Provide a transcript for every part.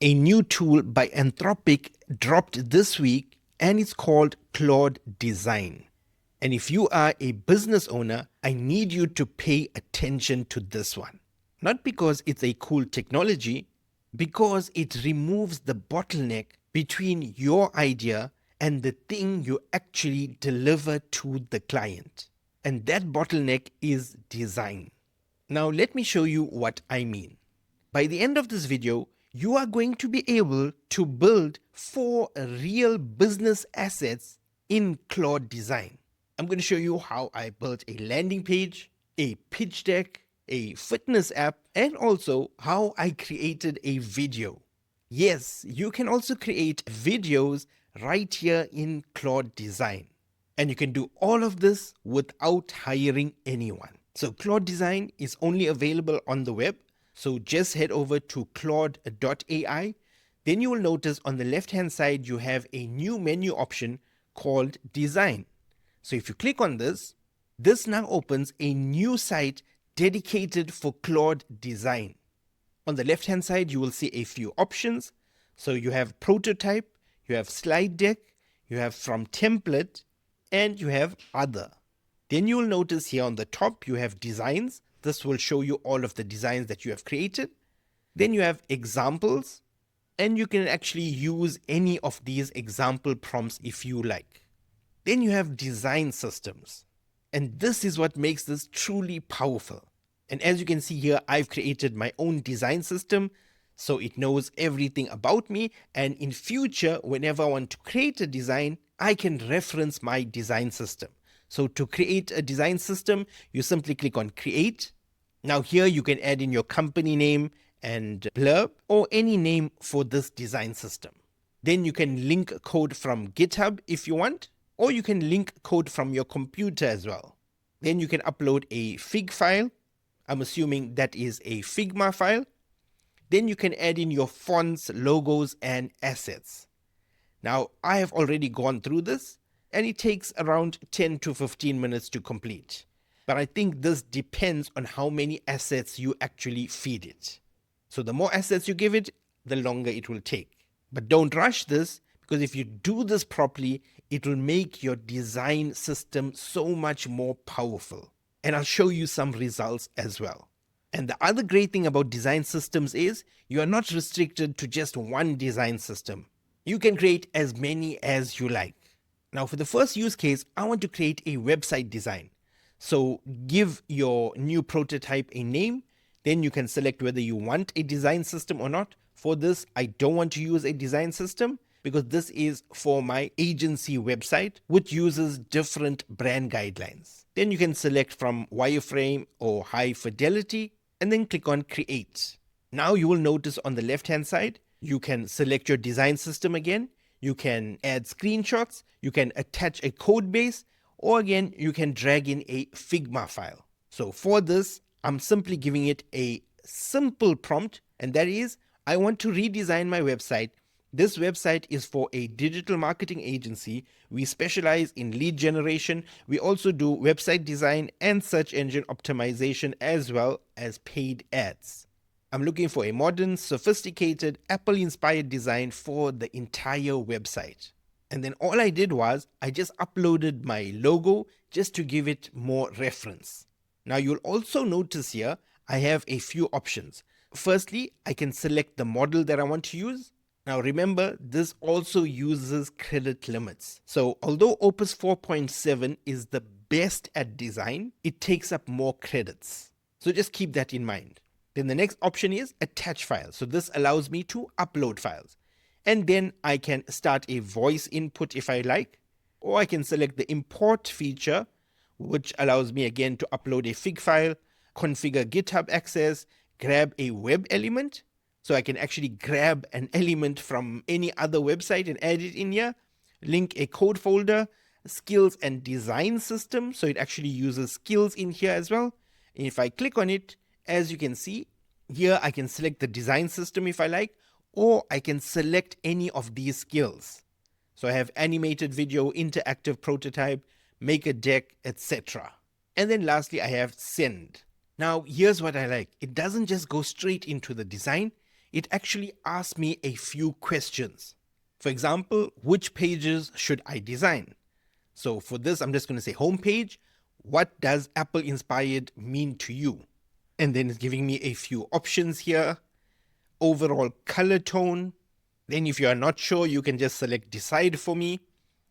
A new tool by Anthropic dropped this week and it's called Claude Design. And if you are a business owner, I need you to pay attention to this one. Not because it's a cool technology, because it removes the bottleneck between your idea and the thing you actually deliver to the client. And that bottleneck is design. Now let me show you what I mean. By the end of this video, you are going to be able to build 4 real business assets in Claude Design. I'm going to show you how I built a landing page, a pitch deck, a fitness app, and also how I created a video. Yes, you can also create videos right here in Claude Design. And you can do all of this without hiring anyone. So Claude Design is only available on the web. So just head over to claude.ai. Then you will notice on the left hand side you have a new menu option called Design. So if you click on this now opens a new site dedicated for Claude Design. On the left hand side you will see a few options. So you have prototype, you have slide deck, you have from template, and you have other. Then you will notice here on the top you have designs. This will show you all of the designs that you have created. Then you have examples, and you can actually use any of these example prompts if you like. Then you have design systems. And this is what makes this truly powerful. And as you can see here, I've created my own design system, so it knows everything about me. And in future, whenever I want to create a design, I can reference my design system. So to create a design system, you simply click on create. Now here you can add in your company name and blurb or any name for this design system. Then you can link code from GitHub if you want, or you can link code from your computer as well. Then you can upload a Fig file. I'm assuming that is a Figma file. Then you can add in your fonts, logos, and assets. Now I have already gone through this, and it takes around 10 to 15 minutes to complete. But I think this depends on how many assets you actually feed it. So the more assets you give it, the longer it will take. But don't rush this, because if you do this properly, it will make your design system so much more powerful. And I'll show you some results as well. And the other great thing about design systems is you are not restricted to just one design system. You can create as many as you like. Now for the first use case, I want to create a website design. So give your new prototype a name, then you can select whether you want a design system or not. For this, I don't want to use a design system because this is for my agency website, which uses different brand guidelines. Then you can select from wireframe or high fidelity and then click on create. Now you will notice on the left hand side, you can select your design system again. You can add screenshots, you can attach a code base, or again, you can drag in a Figma file. So for this, I'm simply giving it a simple prompt, and that is, I want to redesign my website. This website is for a digital marketing agency. We specialize in lead generation. We also do website design and search engine optimization as well as paid ads. I'm looking for a modern, sophisticated, Apple-inspired design for the entire website. And then all I did was I just uploaded my logo just to give it more reference. Now you'll also notice here I have a few options. Firstly, I can select the model that I want to use. Now remember, this also uses credit limits. So although Opus 4.7 is the best at design, it takes up more credits. So just keep that in mind. Then the next option is attach files. So this allows me to upload files. And then I can start a voice input if I like, or I can select the import feature, which allows me again to upload a Fig file, configure GitHub access, grab a web element. So I can actually grab an element from any other website and add it in here, link a code folder, skills and design system. So it actually uses skills in here as well. And if I click on it, as you can see, here I can select the design system if I like, or I can select any of these skills. So I have animated video, interactive prototype, make a deck, etc. And then lastly, I have send. Now here's what I like. It doesn't just go straight into the design. it actually asks me a few questions. For example, which pages should I design? So for this, I'm just going to say homepage. What does Apple inspired mean to you? And then it's giving me a few options here. Overall color tone. Then if you are not sure, you can just select decide for me.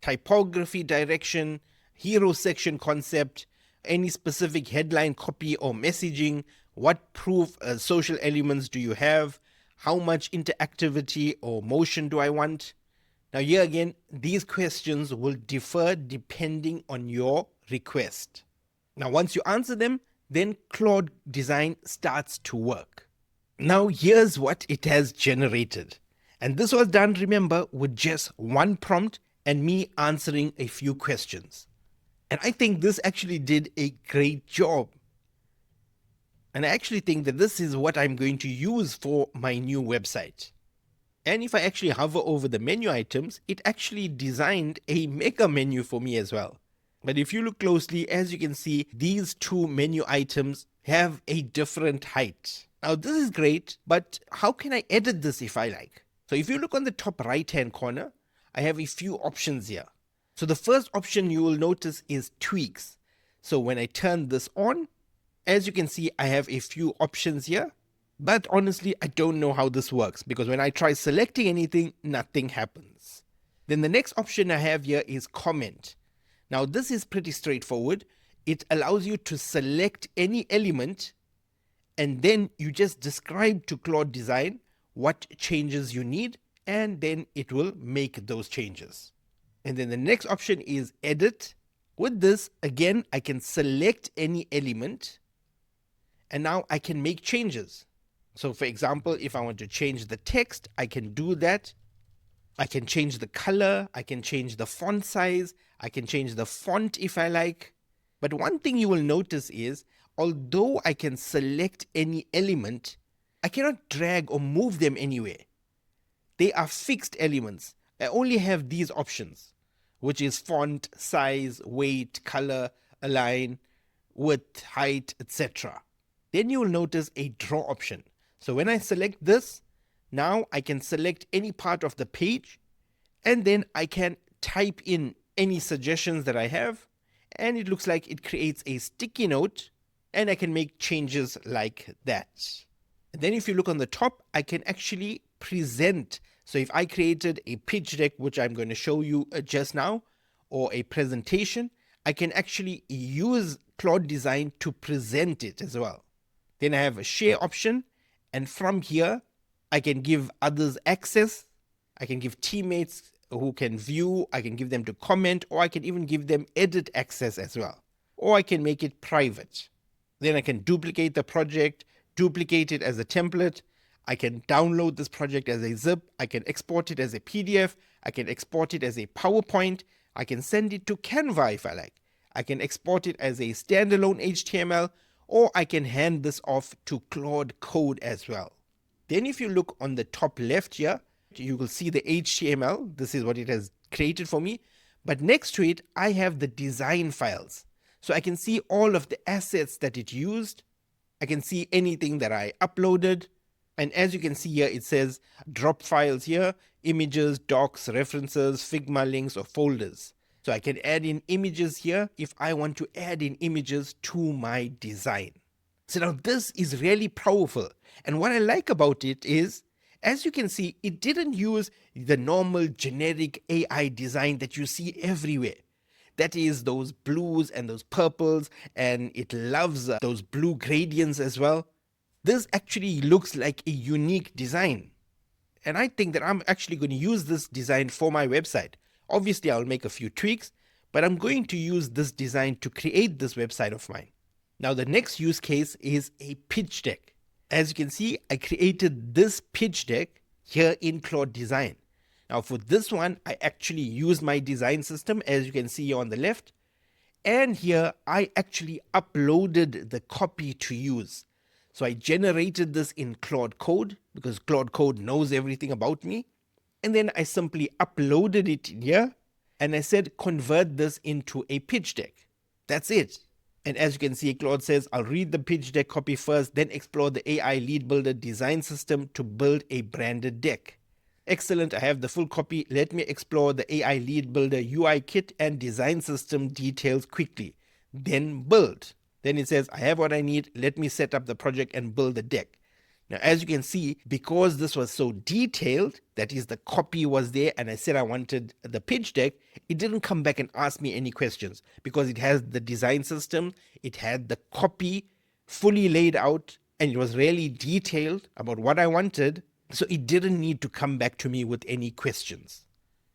Typography direction, hero section concept, any specific headline copy or messaging, what proof social elements do you have, how much interactivity or motion do I want. Now here again, these questions will differ depending on your request. Now once you answer them, then Claude Design starts to work. Now here's what it has generated. And this was done, remember, with just one prompt and me answering a few questions. And I think this actually did a great job. And I actually think that this is what I'm going to use for my new website. And if I actually hover over the menu items, it actually designed a mega menu for me as well. But if you look closely, as you can see, these two menu items have a different height. Now this is great, but how can I edit this if I like? So if you look on the top right hand corner, I have a few options here. So the first option you will notice is tweaks. So when I turn this on, as you can see, I have a few options here, but honestly, I don't know how this works because when I try selecting anything, nothing happens. Then the next option I have here is comment. Now this is pretty straightforward. It allows you to select any element and then you just describe to Claude Design what changes you need, and then it will make those changes. And then the next option is edit. With this, again, I can select any element and now I can make changes. So for example, if I want to change the text, I can do that. I can change the color, I can change the font size, I can change the font if I like. But one thing you will notice is, although I can select any element, I cannot drag or move them anywhere. They are fixed elements. I only have these options, which is font, size, weight, color, align, width, height, etc. Then you will notice a draw option. So when I select this, now I can select any part of the page and then I can type in any suggestions that I have, and it looks like it creates a sticky note and I can make changes like that. And then if you look on the top, I can actually present. So if I created a pitch deck, which I'm going to show you just now, or a presentation, I can actually use Claude Design to present it as well. Then I have a share option, and from here, I can give others access. I can give teammates who can view, I can give them to comment, or I can even give them edit access as well. Or I can make it private. Then I can duplicate the project, duplicate it as a template. I can download this project as a zip. I can export it as a PDF. I can export it as a PowerPoint. I can send it to Canva if I like. I can export it as a standalone HTML, or I can hand this off to Claude Code as well. Then if you look on the top left here, you will see the HTML. This is what it has created for me. But next to it, I have the design files. So I can see all of the assets that it used. I can see anything that I uploaded. And as you can see here, it says drop files here, images, docs, references, Figma links, or folders. So I can add in images here if I want to add in images to my design. So now this is really powerful. And what I like about it is, as you can see, it didn't use the normal generic AI design that you see everywhere. That is those blues and those purples, and it loves those blue gradients as well. This actually looks like a unique design. And I think that I'm actually going to use this design for my website. Obviously, I'll make a few tweaks, but I'm going to use this design to create this website of mine. Now, the next use case is a pitch deck. As you can see, I created this pitch deck here in Claude Design. Now for this one, I actually used my design system, as you can see here on the left. And here I actually uploaded the copy to use. So I generated this in Claude Code because Claude Code knows everything about me. And then I simply uploaded it in here and I said, convert this into a pitch deck. That's it. And as you can see, Claude says, I'll read the pitch deck copy first, then explore the AI Lead Builder design system to build a branded deck. Excellent, I have the full copy. Let me explore the AI Lead Builder UI kit and design system details quickly. Then build. Then it says, I have what I need. Let me set up the project and build the deck. Now, as you can see, because this was so detailed, that is, the copy was there, and I said I wanted the pitch deck, it didn't come back and ask me any questions because it has the design system, it had the copy fully laid out, and it was really detailed about what I wanted. So it didn't need to come back to me with any questions.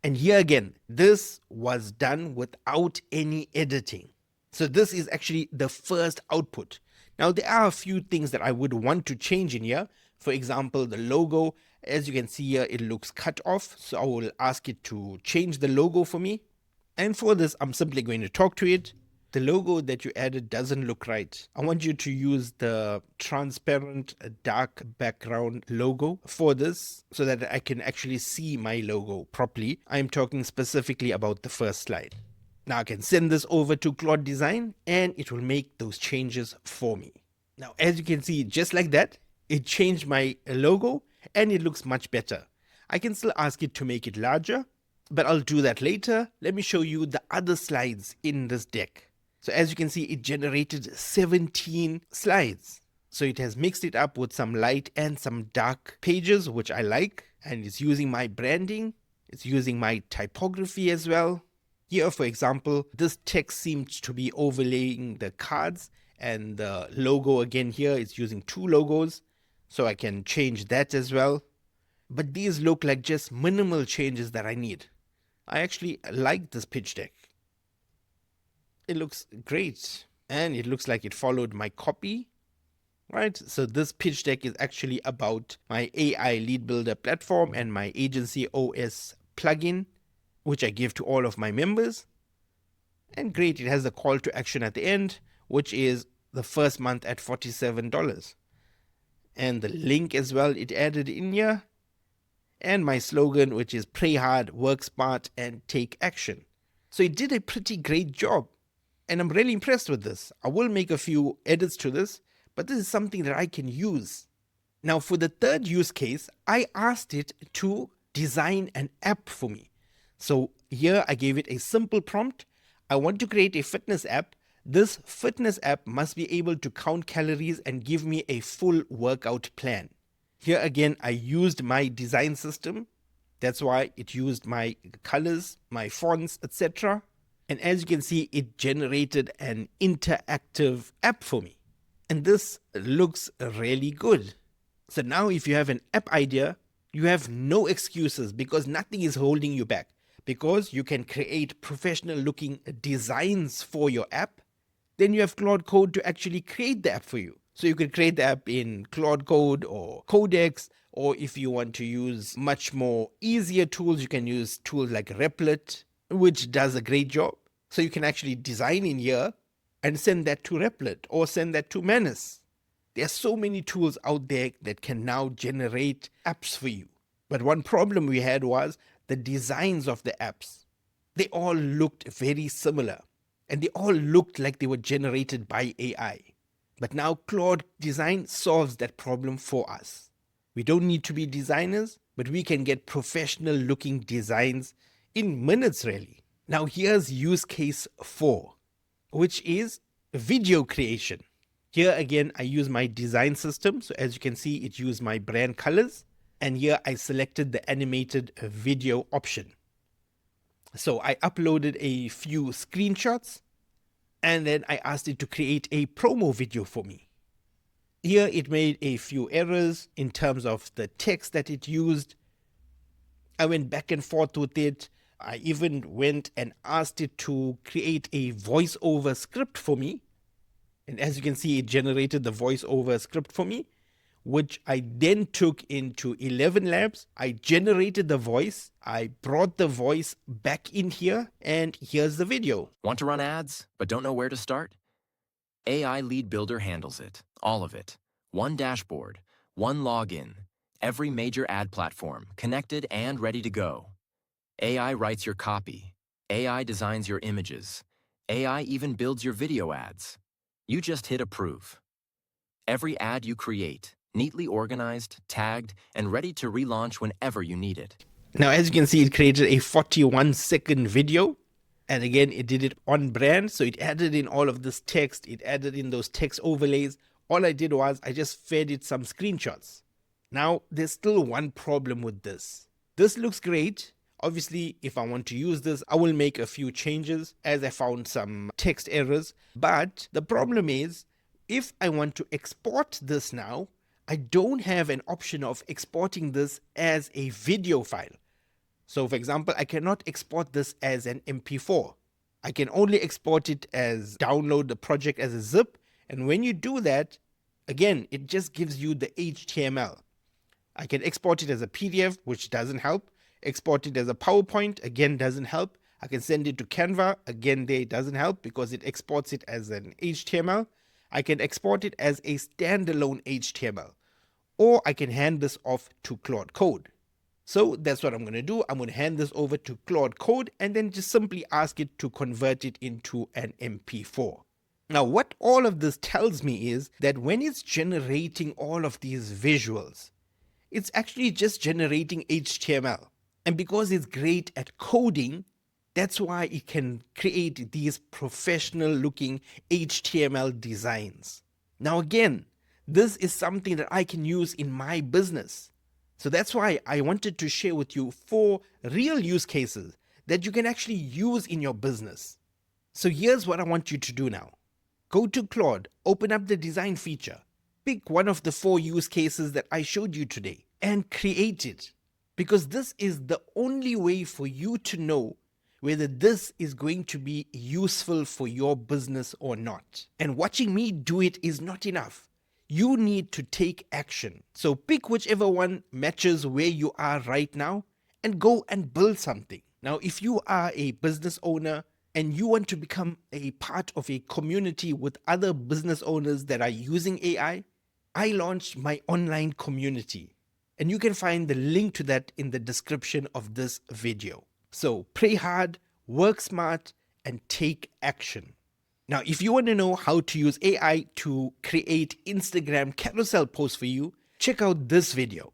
And here again, this was done without any editing. So this is actually the first output. Now, there are a few things that I would want to change in here. For example, the logo, as you can see here, it looks cut off. So I will ask it to change the logo for me. And for this, I'm simply going to talk to it. The logo that you added doesn't look right. I want you to use the transparent dark background logo for this so that I can actually see my logo properly. I'm talking specifically about the first slide. Now I can send this over to Claude Design and it will make those changes for me. Now, as you can see, just like that, it changed my logo and it looks much better. I can still ask it to make it larger, but I'll do that later. Let me show you the other slides in this deck. So as you can see, it generated 17 slides. So it has mixed it up with some light and some dark pages, which I like. And it's using my branding. It's using my typography as well. Here, for example, this text seems to be overlaying the cards, and the logo again here is using two logos. So I can change that as well. But these look like just minimal changes that I need. I actually like this pitch deck. It looks great, and it looks like it followed my copy, right? So this pitch deck is actually about my AI Lead Builder platform and my Agency OS plugin, which I give to all of my members. And great, it has the call to action at the end, which is the first month at $47. And the link as well, it added in here. And my slogan, which is pray hard, work smart, and take action. So it did a pretty great job. And I'm really impressed with this. I will make a few edits to this, but this is something that I can use. Now, for the third use case, I asked it to design an app for me. So here I gave it a simple prompt. I want to create a fitness app. This fitness app must be able to count calories and give me a full workout plan. Here again, I used my design system. That's why it used my colors, my fonts, etc. And as you can see, it generated an interactive app for me. And this looks really good. So now if you have an app idea, you have no excuses because nothing is holding you back. Because you can create professional looking designs for your app. Then you have Claude Code to actually create the app for you. So you can create the app in Claude Code or Codex, or if you want to use much more easier tools, you can use tools like Replit, which does a great job. So you can actually design in here and send that to Replit or send that to Manus. There are so many tools out there that can now generate apps for you. But one problem we had was the designs of the apps. They all looked very similar and they all looked like they were generated by AI. But now Claude Design solves that problem for us. We don't need to be designers, but we can get professional looking designs in minutes really. Now here's use case 4, which is video creation. Here again, I use my design system. So as you can see, it used my brand colors. And here I selected the animated video option. So I uploaded a few screenshots and then I asked it to create a promo video for me. Here it made a few errors in terms of the text that it used. I went back and forth with it. I even went and asked it to create a voiceover script for me. And as you can see, it generated the voiceover script for me, which I then took into 11 Labs. I generated the voice. I brought the voice back in here, and here's the video. Want to run ads, but don't know where to start? AI Lead Builder handles it, all of it. One dashboard, one login, every major ad platform, connected and ready to go. AI writes your copy. AI designs your images. AI even builds your video ads. You just hit approve. Every ad you create, neatly organized, tagged, and ready to relaunch whenever you need it. Now, as you can see, it created a 41-second video. And again, it did it on brand. So it added in all of this text. It added in those text overlays. All I did was I just fed it some screenshots. Now, there's still one problem with this. This looks great. Obviously, if I want to use this, I will make a few changes as I found some text errors. But the problem is, if I want to export this now, I don't have an option of exporting this as a video file. So for example, I cannot export this as an MP4. I can only export it as download the project as a zip. And when you do that, again, it just gives you the HTML. I can export it as a PDF, which doesn't help. Export it as a PowerPoint, again, doesn't help. I can send it to Canva, again, there it doesn't help because it exports it as an HTML. I can export it as a standalone HTML, or I can hand this off to Claude Code. So that's what I'm going to do. I'm going to hand this over to Claude Code and then just simply ask it to convert it into an MP4. Now, what all of this tells me is that when it's generating all of these visuals, it's actually just generating HTML. And because it's great at coding, that's why it can create these professional looking HTML designs. Now, again, this is something that I can use in my business. So that's why I wanted to share with you 4 real use cases that you can actually use in your business. So here's what I want you to do now. Go to Claude, open up the design feature, pick one of the 4 use cases that I showed you today and create it. Because this is the only way for you to know whether this is going to be useful for your business or not. And watching me do it is not enough. You need to take action. So pick whichever one matches where you are right now and go and build something. Now, if you are a business owner and you want to become a part of a community with other business owners that are using AI, I launched my online community. And you can find the link to that in the description of this video. So pray hard, work smart, and take action. Now, if you want to know how to use AI to create Instagram carousel posts for you, check out this video.